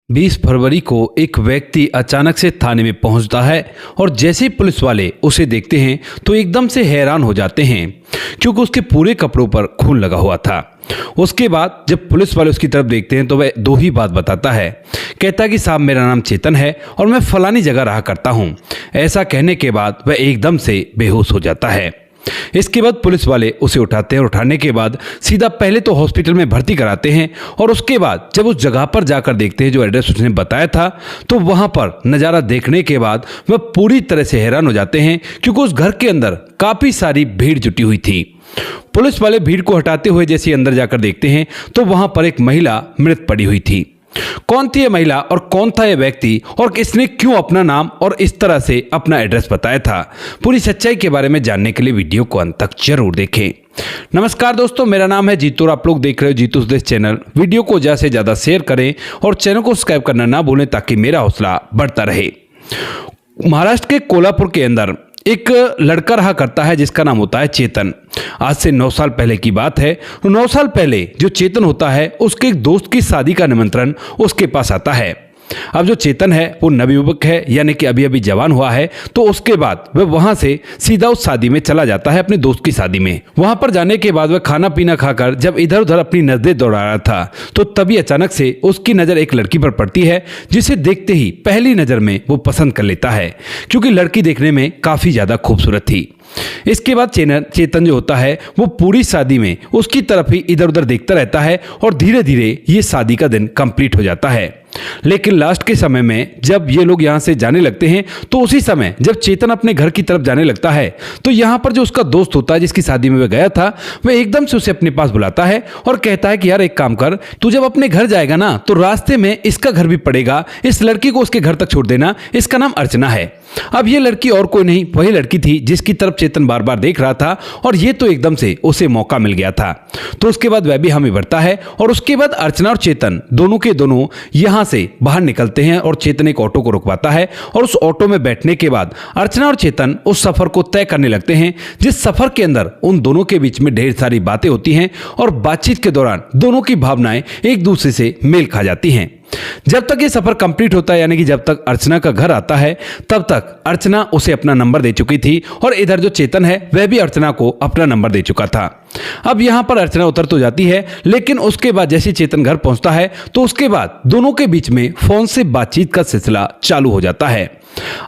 20 फरवरी को एक व्यक्ति अचानक से थाने में पहुंचता है और जैसे ही पुलिस वाले उसे देखते हैं तो एकदम से हैरान हो जाते हैं क्योंकि उसके पूरे कपड़ों पर खून लगा हुआ था। उसके बाद जब पुलिस वाले उसकी तरफ देखते हैं तो वह दो ही बात बताता है। कहता है कि साहब मेरा नाम चेतन है और मैं फलानी जगह रहा करता हूं। ऐसा कहने के बाद वह एकदम से बेहोश हो जाता है। इसके बाद पुलिस वाले उसे उठाते हैं और उठाने के बाद सीधा पहले तो हॉस्पिटल में भर्ती कराते हैं और उसके बाद जब उस जगह पर जाकर देखते हैं जो एड्रेस उसने बताया था तो वहां पर नज़ारा देखने के बाद वह पूरी तरह से हैरान हो जाते हैं क्योंकि उस घर के अंदर काफ़ी सारी भीड़ जुटी हुई थी। पुलिस वाले भीड़ को हटाते हुए जैसे अंदर जाकर देखते हैं तो वहां पर एक महिला मृत पड़ी हुई थी। कौन थी यह महिला और कौन था यह व्यक्ति और किसने क्यों अपना नाम और इस तरह से अपना एड्रेस बताया था, पूरी सच्चाई के बारे में जानने के लिए वीडियो को अंत तक जरूर देखें। नमस्कार दोस्तों, मेरा नाम है जीतू और आप लोग देख रहे हो जीतू देश चैनल। वीडियो को ज़्यादा से ज़्यादा शेयर करें और चैनल को सब्सक्राइब करना ना भूलें ताकि मेरा हौसला बढ़ता रहे। महाराष्ट्र के कोल्हापुर के अंदर एक लड़का रहा करता है जिसका नाम होता है चेतन। आज से 9 साल पहले की बात है। 9 साल पहले जो चेतन होता है उसके एक दोस्त की शादी का निमंत्रण उसके पास आता है। अब जो चेतन है वो नवयुवक है, यानी कि अभी अभी जवान हुआ है। तो उसके बाद वह वहां से सीधा उस शादी में चला जाता है, अपने दोस्त की शादी में। वहां पर जाने के बाद वह खाना पीना खाकर जब इधर उधर अपनी नजरें दौड़ा रहा था तो तभी अचानक से उसकी नजर एक लड़की पर पड़ती है जिसे देखते ही पहली नजर में वो पसंद कर लेता है क्योंकि लड़की देखने में काफी ज्यादा खूबसूरत थी। इसके बाद चेतन जो होता है वो पूरी शादी में उसकी तरफ ही इधर उधर देखता रहता है और धीरे धीरे ये शादी का दिन कंप्लीट हो जाता है। लेकिन लास्ट के समय में जब ये लोग यहाँ से जाने लगते हैं तो उसी समय जब चेतन अपने घर की तरफ जाने लगता है तो यहाँ पर जो उसका दोस्त होता है जिसकी शादी में वह गया था वह एकदम से उसे अपने पास बुलाता है और कहता है कि यार एक काम कर, तू जब अपने घर जाएगा ना तो रास्ते में इसका घर भी पड़ेगा, इस लड़की को उसके घर तक छोड़ देना, इसका नाम अर्चना है। अब ये लड़की और कोई नहीं वही लड़की थी जिसकी तरफ चेतन बार बार देख रहा था और ये तो एकदम से उसे मौका मिल गया था। तो उसके बाद वह भी हमें बढ़ता है और उसके बाद अर्चना और चेतन दोनों के दोनों यहां से बाहर निकलते हैं और चेतन एक ऑटो को रुकवाता है और उस ऑटो में बैठने के बाद अर्चना और चेतन उस सफर को तय करने लगते हैं जिस सफर के अंदर उन दोनों के बीच में ढेर सारी बातें होती हैं और बातचीत के दौरान दोनों की भावनाएं एक दूसरे से मेल खा जाती हैं। जब तक ये सफर कंप्लीट होता है, यानी कि जब तक अर्चना का घर आता है तब तक अर्चना उसे अपना नंबर दे चुकी थी और इधर जो चेतन है वह भी अर्चना को अपना नंबर दे चुका था। अब यहां पर अर्चना उतर तो जाती है लेकिन उसके बाद जैसे चेतन घर पहुंचता है तो उसके बाद दोनों के बीच में फोन से बातचीत का सिलसिला चालू हो जाता है।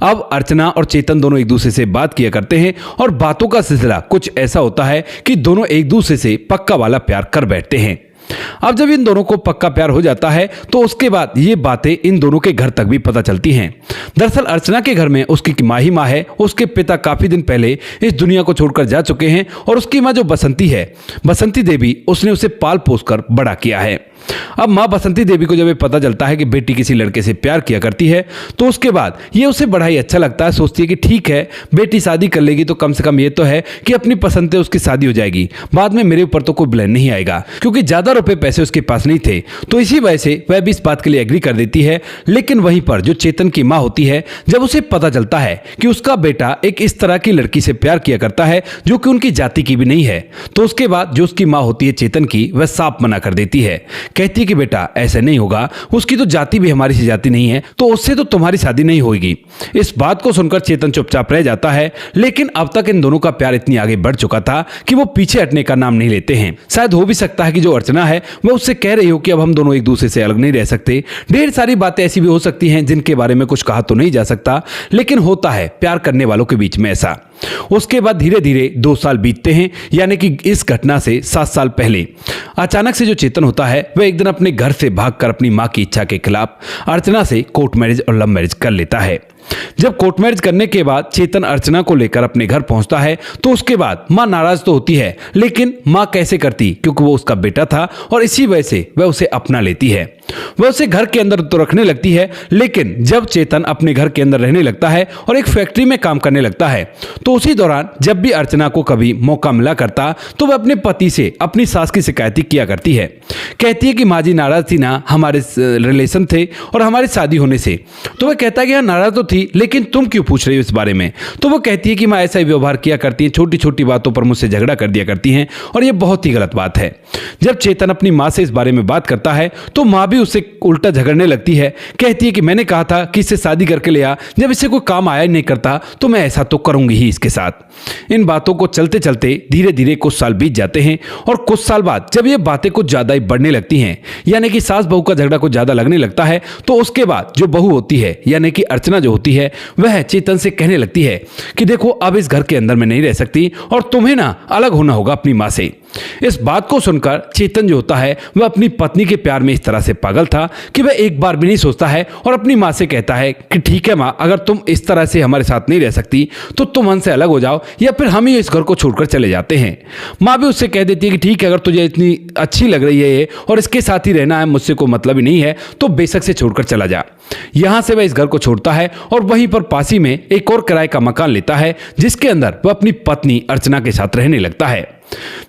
अब अर्चना और चेतन दोनों एक दूसरे से बात किया करते हैं और बातों का सिलसिला कुछ ऐसा होता है कि दोनों एक दूसरे से पक्का वाला प्यार कर बैठते हैं। अब जब इन दोनों को पक्का प्यार हो जाता है तो उसके बाद ये बातें इन दोनों के घर तक भी पता चलती हैं। दरअसल अर्चना के घर में उसकी माँ ही माँ है। उसके पिता काफी दिन पहले इस दुनिया को छोड़कर जा चुके हैं और उसकी माँ जो बसंती है, बसंती देवी, उसने उसे पाल पोस कर बड़ा किया है। अब माँ बसंती देवी को जब ये पता चलता है कि बेटी किसी लड़के से प्यार किया करती है तो उसके बाद ये उसे बड़ा ही अच्छा लगता है। सोचती है कि ठीक है, बेटी शादी कर लेगी तो कम से कम ये तो है कि अपनी पसंद से उसकी शादी हो जाएगी, बाद में मेरे ऊपर तो कोई ब्लेम नहीं आएगा। क्योंकि ज्यादा रुपए पैसे उसके पास नहीं थे तो इसी वजह से वह भी इस बात के लिए एग्री कर देती है। लेकिन वहीं पर जो चेतन की माँ होती है, जब उसे पता चलता है कि उसका बेटा एक इस तरह की लड़की से प्यार किया करता है जो कि उनकी जाति की भी नहीं है, तो उसके बाद जो उसकी माँ होती है चेतन की, वह साफ मना कर देती है। कहती है कि बेटा ऐसा नहीं होगा, उसकी तो जाति भी हमारी सी जाति नहीं है, तो उससे तो तुम्हारी शादी नहीं होगी। इस बात को सुनकर चेतन चुपचाप रह जाता है। लेकिन अब तक इन दोनों का प्यार इतनी आगे बढ़ चुका था कि वो पीछे हटने का नाम नहीं लेते हैं। शायद हो भी सकता है कि जो अर्चना है वह उससे कह रही हो कि अब हम दोनों एक दूसरे से अलग नहीं रह सकते। ढेर सारी बातें ऐसी भी हो सकती हैं जिनके बारे में कुछ कहा तो नहीं जा सकता, लेकिन होता है प्यार करने वालों के बीच में ऐसा। उसके बाद धीरे धीरे 2 साल बीतते हैं, यानी कि इस घटना से 7 साल पहले अचानक से जो चेतन होता है वह एक दिन अपने घर से भागकर अपनी मां की इच्छा के खिलाफ अर्चना से कोर्ट मैरिज और लव मैरिज कर लेता है। जब कोर्ट मैरिज करने के बाद चेतन अर्चना को लेकर अपने घर पहुंचता है तो उसके बाद मां नाराज तो होती है, लेकिन मां कैसे करती, क्योंकि वो उसका बेटा था और इसी वजह से वह उसे अपना लेती है। वह उसे घर के अंदर तो रखने लगती है, लेकिन जब चेतन अपने घर के अंदर रहने लगता है और एक फैक्ट्री में काम करने लगता है तो उसी दौरान जब भी अर्चना को कभी मौका मिला करता तो वह अपने पति से अपनी सास की शिकायत किया करती है। कहती है कि माँ जी नाराज थी ना, हमारे रिलेशन थे और हमारी शादी होने से। तो वह कहता है कि हाँ नाराज तो थी, लेकिन तुम क्यों पूछ रही हो इस बारे में। तो वो कहती है कि माँ ऐसा ही व्यवहार किया करती है, छोटी छोटी बातों पर मुझसे झगड़ा कर दिया करती हैं और ये बहुत ही गलत बात है। जब चेतन अपनी माँ से इस बारे में बात करता है तो माँ भी उससे उल्टा झगड़ने लगती है। कहती है कि मैंने कहा था कि इससे शादी करके ले आ, जब इससे कोई काम आया नहीं करता तो मैं ऐसा तो करूंगी ही इसके साथ। इन बातों को चलते चलते धीरे धीरे कुछ साल बीत जाते हैं और कुछ साल बाद जब ये बातें कुछ ज्यादा ही बढ़ने लगती हैं, यानी कि सास बहू का झगड़ा कुछ ज्यादा लगने लगता है, तो उसके बाद जो बहू होती है यानी कि अर्चना जो होती है वह चेतन से कहने लगती है कि देखो अब इस घर के अंदर मैं नहीं रह सकती और तुम्हें ना अलग होना होगा अपनी मां से। इस बात को सुनकर चेतन जो होता है वह अपनी पत्नी के प्यार में इस तरह से पागल था कि वह एक बार भी नहीं सोचता है और अपनी मां से कहता है कि ठीक है मां, अगर तुम इस तरह से हमारे साथ नहीं रह सकती तो तुम हमसे अलग हो जाओ या फिर हम ही इस घर को छोड़कर चले जाते हैं। मां भी उससे कह देती है कि ठीक है, अगर तुझे इतनी अच्छी लग रही है ये और इसके साथ ही रहना है, मुझसे कोई मतलब ही नहीं है, तो बेशक से छोड़कर चला जा। यहां से वह इस घर को छोड़ता है और वहीं पर पास ही में एक और किराए का मकान लेता है जिसके अंदर वह अपनी पत्नी अर्चना के साथ रहने लगता है।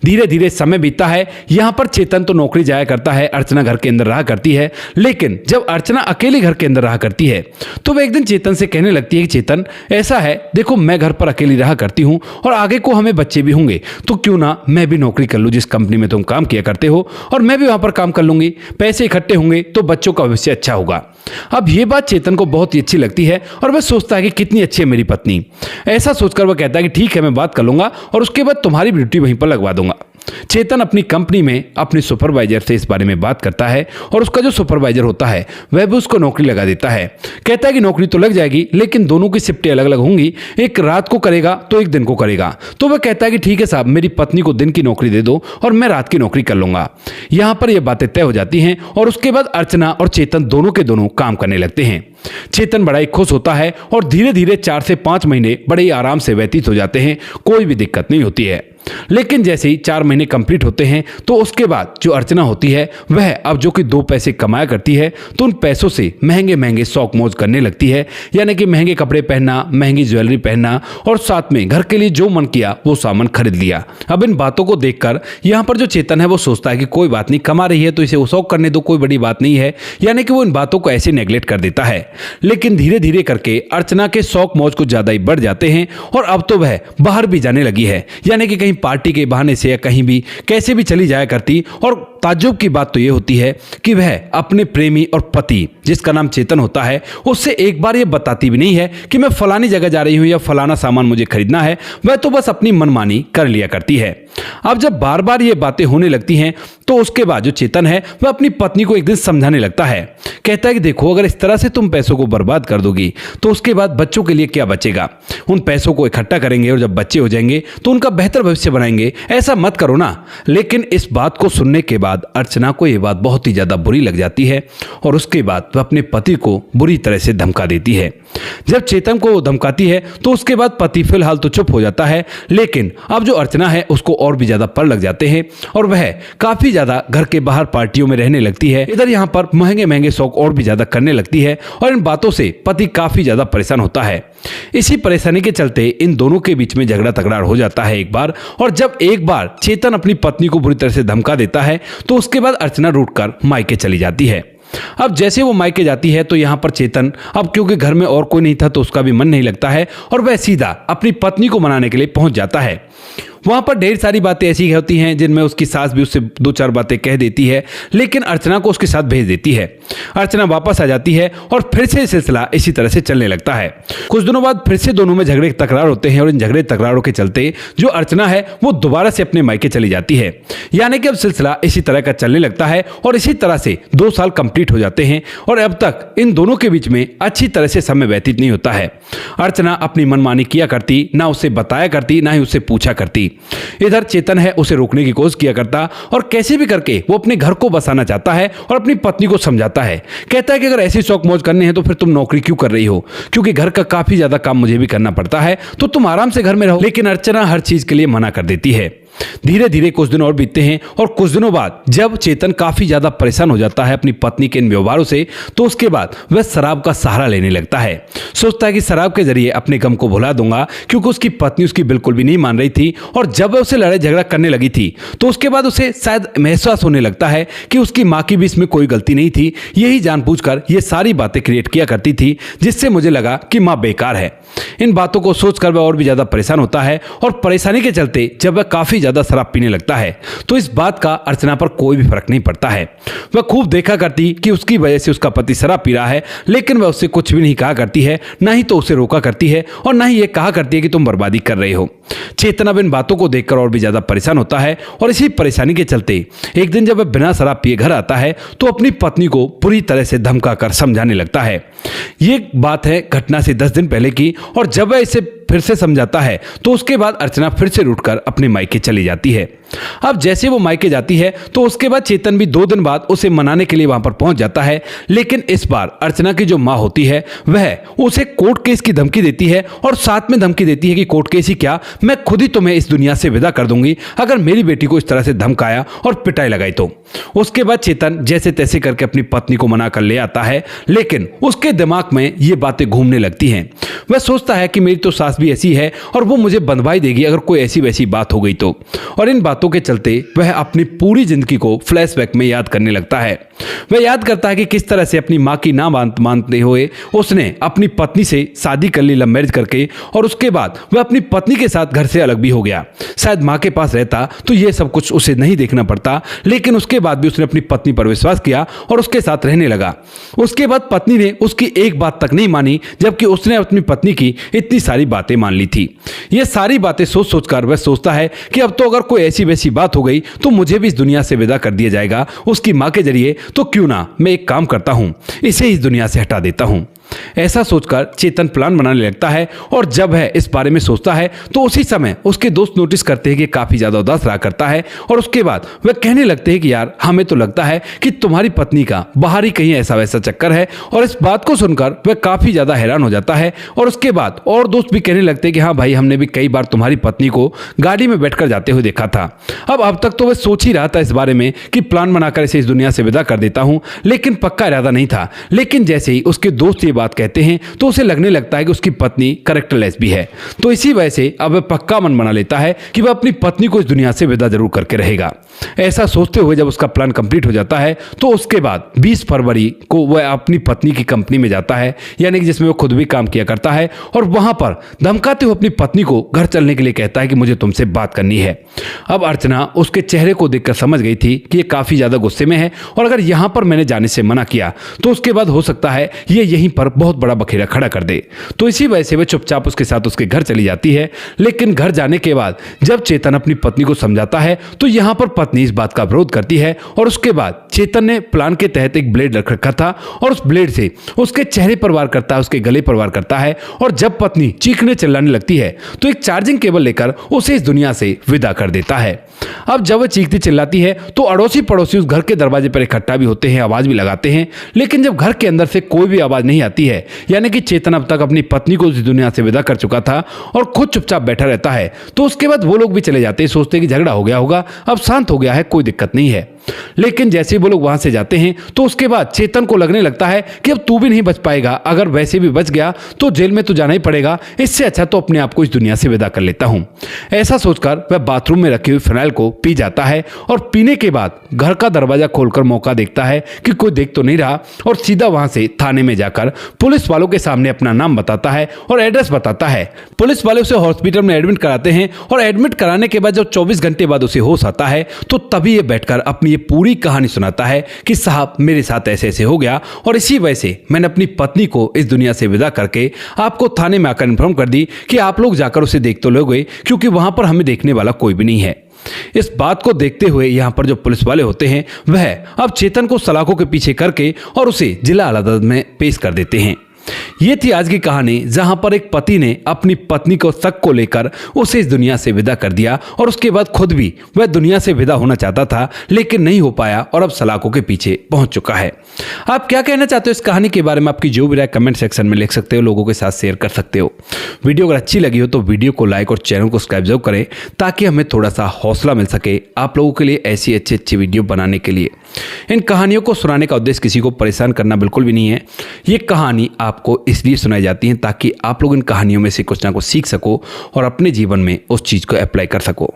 धीरे धीरे समय बीतता है। यहां पर चेतन तो नौकरी जाया करता है, अर्चना घर के अंदर रहा करती है, लेकिन जब अर्चना अकेले घर के अंदर रहा करती है तो वह एक दिन चेतन से कहने लगती है कि चेतन, ऐसा है देखो मैं घर पर अकेली रहा करती हूं और आगे को हमें बच्चे भी होंगे, तो क्यों ना मैं भी नौकरी कर लूं जिस कंपनी में तुम काम किया करते हो और मैं भी वहां पर काम कर लूंगी, पैसे इकट्ठे होंगे तो बच्चों का भविष्य अच्छा होगा। अब ये बात चेतन को बहुत ही अच्छी लगती है और वह सोचता है कि कितनी अच्छी है मेरी पत्नी। ऐसा सोचकर वह कहता है कि ठीक है मैं बात कर लूंगा और उसके बाद तुम्हारी ड्यूटी वहीं पर लगवा दूंगा। चेतन अपनी कंपनी में अपने सुपरवाइजर से इस बारे में बात करता है और उसका जो सुपरवाइजर होता है वह भी उसको नौकरी लगा देता है। कहता है कि नौकरी तो लग जाएगी लेकिन दोनों की शिफ्टें अलग अलग होंगी, एक रात को करेगा तो एक दिन को करेगा। तो वह कहता है कि ठीक है साहब, मेरी पत्नी को दिन की नौकरी दे दो और मैं रात की नौकरी कर लूंगा। यहां पर यह बातें तय हो जाती हैं और उसके बाद अर्चना और चेतन दोनों के दोनों काम करने लगते हैं। चेतन बड़ा ही खुश होता है और धीरे धीरे 4 से 5 महीने बड़े ही आराम से व्यतीत हो जाते हैं, कोई भी दिक्कत नहीं होती है। लेकिन जैसे ही 4 महीने कंप्लीट होते हैं तो उसके बाद जो अर्चना होती है वह अब जो कि 2 पैसे कमाया करती है तो उन पैसों से महंगे महंगे शौक मौज करने लगती है, यानी कि महंगे कपड़े पहनना, महंगी ज्वेलरी पहनना और साथ में घर के लिए जो मन किया वो सामान खरीद लिया। अब इन बातों को देखकर यहाँ पर जो चेतन है वो सोचता है कि कोई बात नहीं, कमा रही है तो इसे वो शौक करने दो, कोई बड़ी बात नहीं है, यानी कि वो इन बातों को ऐसे नेग्लेक्ट कर देता है। लेकिन धीरे धीरे करके अर्चना के शौक मौज कुछ ज्यादा ही बढ़ जाते हैं और अब तो वह बाहर भी जाने लगी है, यानी कि कहीं पार्टी के बहाने से या कहीं भी कैसे भी चली जाया करती। और ताज्जुब की बात तो यह होती है कि वह अपने प्रेमी और पति जिसका नाम चेतन होता है उससे एक बार यह बताती भी नहीं है कि मैं फलानी जगह जा रही हूं या फलाना सामान मुझे खरीदना है, वह तो बस अपनी मनमानी कर लिया करती है। अब जब बार बार ये बातें होने लगती हैं तो उसके बाद जो चेतन है वह अपनी पत्नी को एक दिन समझाने लगता है। कहता है कि देखो, अगर इस तरह से तुम पैसों को बर्बाद कर दोगी तो उसके बाद बच्चों के लिए क्या बचेगा। उन पैसों को इकट्ठा करेंगे और जब बच्चे हो जाएंगे तो उनका बेहतर भविष्य बनाएंगे, ऐसा मत करो ना। लेकिन इस बात को सुनने के बाद अर्चना को यह बात बहुत ही ज्यादा बुरी लग जाती है और उसके बाद वह अपने पति को बुरी तरह से धमका देती है। जब चेतन को धमकाती है तो उसके बाद पति फिलहाल तो चुप हो जाता है, लेकिन अब जो अर्चना है उसको और भी ज्यादा पर लग जाते हैं और वह काफी ज्यादा घर के बाहर पार्टियों में रहने लगती है। इधर यहाँ पर महंगे महंगे शौक और भी ज्यादा करने लगती है और इन बातों से पति काफी ज्यादा परेशान होता है। इसी परेशानी के चलते इन दोनों के बीच में झगड़ा तकरार हो जाता है एक बार, और जब एक बार चेतन अपनी पत्नी को बुरी तरह से धमका देता है तो उसके बाद अर्चना रूठकर मायके चली जाती है। अब जैसे वो मायके जाती है तो यहाँ पर चेतन, अब क्योंकि घर में और कोई नहीं था तो उसका भी मन नहीं लगता है और वह सीधा अपनी पत्नी को मनाने के लिए पहुंच जाता है। वहां पर ढेर सारी बातें ऐसी होती हैं जिनमें उसकी सास भी उससे 2-4 बातें कह देती है, लेकिन अर्चना को उसके साथ भेज देती है। अर्चना वापस आ जाती है और फिर से सिलसिला इसी तरह से चलने लगता है। कुछ दिनों बाद फिर से दोनों में झगड़े तकरार होते हैं और इन झगड़े तकरारों के चलते जो अर्चना है वो दोबारा से अपने मायके चली जाती है, यानी कि अब सिलसिला इसी तरह का चलने लगता है और इसी तरह से 2 साल कंप्लीट हो जाते हैं और अब तक इन दोनों के बीच में अच्छी तरह से समय व्यतीत नहीं होता है। अर्चना अपनी मनमानी किया करती, ना उसे बताया करती ना ही उससे पूछा करती। इधर चेतन है उसे रोकने की कोशिश किया करता और कैसे भी करके वो अपने घर को बसाना चाहता है और अपनी पत्नी को समझाता है। कहता है कि अगर ऐसी शौक मौज करने हैं तो फिर तुम नौकरी क्यों कर रही हो, क्योंकि घर का काफी ज्यादा काम मुझे भी करना पड़ता है, तो तुम आराम से घर में रहो। लेकिन अर्चना हर चीज के लिए मना कर देती है। धीरे धीरे कुछ दिन और बीतते हैं और कुछ दिनों बाद जब चेतन काफी ज्यादा परेशान हो जाता है अपनी पत्नी के इन व्यवहारों से, तो उसके बाद वह शराब का सहारा लेने लगता है। सोचता है कि शराब के जरिए अपने गम को भुला दूंगा, क्योंकि उसकी पत्नी उसकी बिल्कुल भी नहीं मान रही थी और जब वह उसे लड़ाई झगड़ा करने लगी थी तो उसके बाद उसे शायद महसूस होने लगता है कि उसकी माँ की भी इसमें कोई गलती नहीं थी। यही जानबूझकर ये सारी बातें क्रिएट किया करती थी जिससे मुझे लगा कि माँ बेकार है। इन बातों को सोचकर वह और भी ज्यादा परेशान होता है और परेशानी के चलते जब वह काफी ज्यादा शराब पीने लगता है तो इस बात का अर्चना पर कोई भी फर्क नहीं पड़ता है। वह खूब देखा करती कि उसकी वजह से उसका पति शराब पी रहा है, लेकिन वह उससे कुछ भी नहीं कहा करती है, ना ही तो उसे रोका करती है और ना ही ये कहा करती है कि तुम बर्बादी कर रहे हो। चेतन अब इन बातों को देखकर और भी ज्यादा परेशान होता है और इसी परेशानी के चलते एक दिन जब वह बिना शराब पिए घर आता है तो अपनी पत्नी को पूरी तरह से धमका कर समझाने लगता है। ये बात है घटना से 10 दिन पहले की, और जब वह इसे फिर से समझाता है तो उसके बाद अर्चना फिर से रूठकर अपने मायके चली जाती है। अब जैसे वो मायके जाती है तो उसके बाद चेतन भी 2 दिन बाद उसे मनाने के लिए वहां पर पहुंच जाता है, लेकिन इस बार अर्चना की जो मां होती है वह उसे कोर्ट केस की धमकी देती है और साथ में धमकी देती है कि कोर्ट केस ही क्या, मैं खुद ही तुम्हें इस दुनिया से विदा कर दूंगी अगर मेरी बेटी को इस तरह से धमकाया और पिटाई लगाई तो। उसके बाद चेतन जैसे तैसे करके अपनी पत्नी को मना कर ले आता है, लेकिन उसके दिमाग में ये बातें घूमने लगती हैं। वह सोचता है कि मेरी तो सास भी ऐसी है और वो मुझे बंधवाई देगी अगर कोई ऐसी वैसी बात हो गई तो। और इन बातों के चलते वह अपनी पूरी जिंदगी को फ्लैशबैक में याद करने लगता है। वह याद करता है कि किस तरह से अपनी मां की ना मानते हुए उसने अपनी पत्नी से शादी कर ली, लव मैरिज करके, और उसके बाद वह अपनी पत्नी के साथ घर से अलग भी हो गया। शायद मां के पास रहता तो यह सब कुछ उसे नहीं देखना पड़ता, लेकिन उसके बाद भी उसने अपनी पत्नी पर विश्वास किया और उसके साथ रहने लगा। उसके बाद पत्नी ने उसकी एक बात तक नहीं मानी, जबकि उसने अपनी पत्नी की इतनी सारी बातें मान ली थी। ये सारी बातें सोच सोचकर वह सोचता है कि अब तो अगर कोई ऐसी वैसी बात हो गई तो मुझे भी इस दुनिया से विदा कर दिया जाएगा उसकी मां के जरिए, तो क्यों ना मैं एक काम करता हूं, इसे इस दुनिया से हटा देता हूं। ऐसा सोचकर चेतन प्लान बनाने लगता है और जब वह इस बारे में सोचता है तो उसी समय उसके दोस्त नोटिस करते हैं कि काफी ज्यादा उदास रहा करता है, और उसके बाद वह कहने लगते हैं कि यार हमें तो लगता है कि तुम्हारी पत्नी का बाहर ही कहीं ऐसा वैसा चक्कर है। और इस बात को सुनकर वह काफी ज्यादा हैरान हो जाता है और उसके बाद और दोस्त भी कहने लगते हैं कि हाँ भाई, हमने भी कई बार तुम्हारी पत्नी को गाड़ी में बैठकर जाते हुए देखा था। अब तक तो वह सोच ही रहा था इस बारे में कि प्लान बनाकर इसे इस दुनिया से विदा कर देता हूं, लेकिन पक्का इरादा नहीं था। लेकिन जैसे ही उसके दोस्त ये बात कहते हैं तो उसे लगने लगता है कि उसकी पत्नी कैरेक्टरलेस भी है, तो इसी वजह से अब वह पक्का मन बना लेता है कि वह अपनी पत्नी को इस दुनिया से विदा जरूर करके रहेगा। ऐसा सोचते हुए जब उसका प्लान कंप्लीट हो जाता है तो उसके बाद 20 फरवरी को वह अपनी पत्नी की कंपनी में जाता है, यानी कि जिसमें वो खुद भी काम किया करता है, और वहां पर धमकाते हुए अपनी पत्नी को घर चलने के लिए कहता है कि मुझे तुमसे बात करनी है। अब अर्चना उसके चेहरे को देखकर समझ गई थी कि ये काफी ज्यादा गुस्से में है और अगर यहां पर मैंने जाने से मना किया तो उसके बाद हो सकता है ये यहीं पर बहुत बड़ा बखेड़ा खड़ा कर दे। तो इसी वजह से वह चुपचाप उसके साथ उसके घर चली जाती है। लेकिन घर जाने के बाद जब चेतन अपनी पत्नी को समझाता है तो यहां पर पत्नी इस बात का विरोध करती है, और उसके बाद चेतन ने प्लान के तहत एक ब्लेड रख रखा था और उस ब्लेड से उसके चेहरे पर वार करता है, उसके गले पर वार करता है, और जब पत्नी चीखने चिल्लाने लगती है तो एक चार्जिंग केबल लेकर उसे इस दुनिया से विदा कर देता है। अब जब वह चीखती चिल्लाती है तो अड़ोसी पड़ोसी उस घर के दरवाजे पर इकट्ठा भी होते हैं, आवाज भी लगाते हैं, लेकिन जब घर के अंदर से कोई भी आवाज नहीं आती है, यानी कि चेतन अब तक अपनी पत्नी को इस दुनिया से विदा कर चुका था और खुद चुपचाप बैठा रहता है, तो उसके बाद वो लोग भी चले जाते हैं, सोचते हैं कि झगड़ा हो गया होगा, अब शांत हो गया है, कोई दिक्कत नहीं है। लेकिन जैसे ही वो लोग वहां से जाते हैं तो उसके बाद चेतन को लगने लगता है कि अब तू भी नहीं बच पाएगा, अगर वैसे भी बच गया तो जेल में तो जाना ही पड़ेगा, इससे अच्छा तो अपने आप को इस दुनिया से विदा कर लेता हूं। ऐसा सोचकर वह बाथरूम में रखी हुई फिनाइल को पी जाता है और पीने के बाद घर का दरवाजा खोलकर मौका देखता है कि कोई देख तो नहीं रहा, और सीधा वहां से थाने में जाकर पुलिस वालों के सामने अपना नाम बताता है और एड्रेस बताता है। पुलिस वाले उसे हॉस्पिटल में एडमिट कराते हैं और एडमिट कराने के बाद जब 24 घंटे बाद उसे होश आता है तो तभी ये बैठकर अपनी ये पूरी कहानी सुनाता है कि साहब मेरे साथ ऐसे ऐसे हो गया और इसी वजह से मैंने अपनी पत्नी को इस दुनिया से विदा करके आपको थाने में आकर इन्फॉर्म कर दी कि आप लोग जाकर उसे देख तो लोगे, क्योंकि वहां पर हमें देखने वाला कोई भी नहीं है। इस बात को देखते हुए यहां पर जो पुलिस वाले होते हैं वह अब चेतन को सलाखों के पीछे करके और उसे जिला अदालत में पेश कर देते हैं। ये थी आज की कहानी, जहां पर एक पति ने अपनी पत्नी को शक को लेकर उसे इस दुनिया से विदा कर दिया और उसके बाद खुद भी वह दुनिया से विदा होना चाहता था, लेकिन नहीं हो पाया और अब सलाखों के पीछे पहुंच चुका है। आप क्या कहना चाहते हो इस कहानी के बारे में? आपकी जो भी राय कमेंट सेक्शन में लिख सकते हो, लोगों के साथ शेयर कर सकते हो। वीडियो अगर अच्छी लगी हो तो वीडियो को लाइक और चैनल को सब्सक्राइब जरूर करें, ताकि हमें थोड़ा सा हौसला मिल सके आप लोगों के लिए ऐसी अच्छी वीडियो बनाने के लिए। इन कहानियों को सुनाने का उद्देश्य किसी को परेशान करना बिल्कुल भी नहीं है। ये कहानी आपको इसलिए सुनाई जाती है ताकि आप लोग इन कहानियों में से कुछ ना कुछ सीख सको और अपने जीवन में उस चीज़ को अप्लाई कर सको।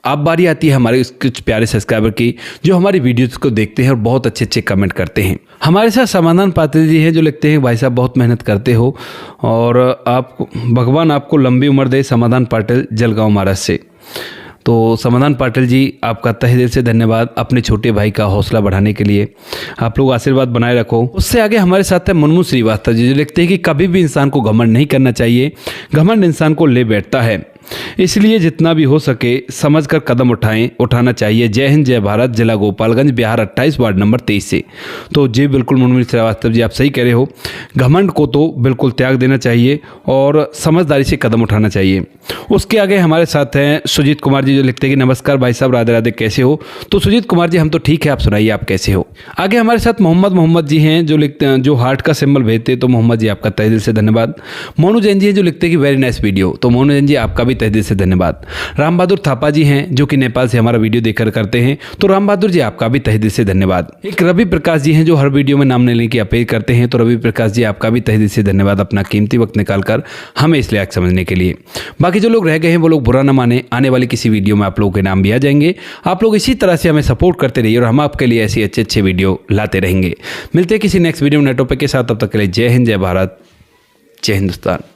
अब बारी आती है हमारे कुछ प्यारे सब्सक्राइबर की, जो हमारी वीडियोस को देखते हैं और बहुत अच्छे कमेंट करते हैं। हमारे साथ समाधान पाटिल जी हैं, जो लिखते हैं भाई साहब बहुत मेहनत करते हो और आप भगवान आपको लंबी उम्र दे। समाधान पाटिल जलगांव महाराष्ट्र से। तो समाधान पाटिल जी, आपका तहे दिल से धन्यवाद अपने छोटे भाई का हौसला बढ़ाने के लिए। आप लोग आशीर्वाद बनाए रखो। उससे आगे हमारे साथ है मुनमुन श्रीवास्तव जी, जो लिखते हैं कि कभी भी इंसान को घमंड नहीं करना चाहिए, घमंड इंसान को ले बैठता है, इसलिए जितना भी हो सके समझकर कदम उठाना चाहिए। जय हिंद, जय भारत। जिला गोपालगंज, बिहार 28 वार्ड नंबर 23 से। तो जी बिल्कुल मुनमुन श्रीवास्तव जी, आप सही कह रहे हो। घमंड को तो बिल्कुल त्याग देना चाहिए और समझदारी से कदम उठाना चाहिए। उसके आगे हमारे साथ हैं सुजीत कुमार जी, जो लिखते हैं कि नमस्कार भाई साहब, राधे राधे, कैसे हो? तो सुजीत कुमार जी, हम तो ठीक है, आप सुनाइए आप कैसे हो? आगे हमारे साथ मोहम्मद जी हैं, जो लिखते हैं, जो हार्ट का सिंबल भेजते हैं। तो मोहम्मद जी, आपका तहे दिल से धन्यवाद। मोनू जैन जी हैं, जो लिखते हैं कि वेरी नाइस वीडियो। तो मोनू जैन जी, आपका भी तहे दिल से धन्यवाद। राम बहादुर थापा जी हैं, जो कि नेपाल से हमारा वीडियो देखकर करते हैं। तो राम बहादुर जी, आपका भी तहे दिल से धन्यवाद। एक रवि प्रकाश जी हैं, जो हर वीडियो में नाम लेने की अपील करते हैं। तो रवि प्रकाश जी, आपका भी तहे दिल से धन्यवाद अपना कीमती वक्त निकालकर हमें इस लायक समझने के लिए। बाकी जो लोग रह गए हैं वो लोग बुरा न माने, आने वाली किसी वीडियो में आप लोगों के नाम भी आ जाएंगे। आप लोग इसी तरह से हमें सपोर्ट करते रहिए और हम आपके लिए ऐसी अच्छे वीडियो लाते रहेंगे। मिलते हैं किसी नेक्स्ट वीडियो में नए टॉपिक के साथ। तब तक के लिए जय हिंद, जय भारत, जय हिंदुस्तान।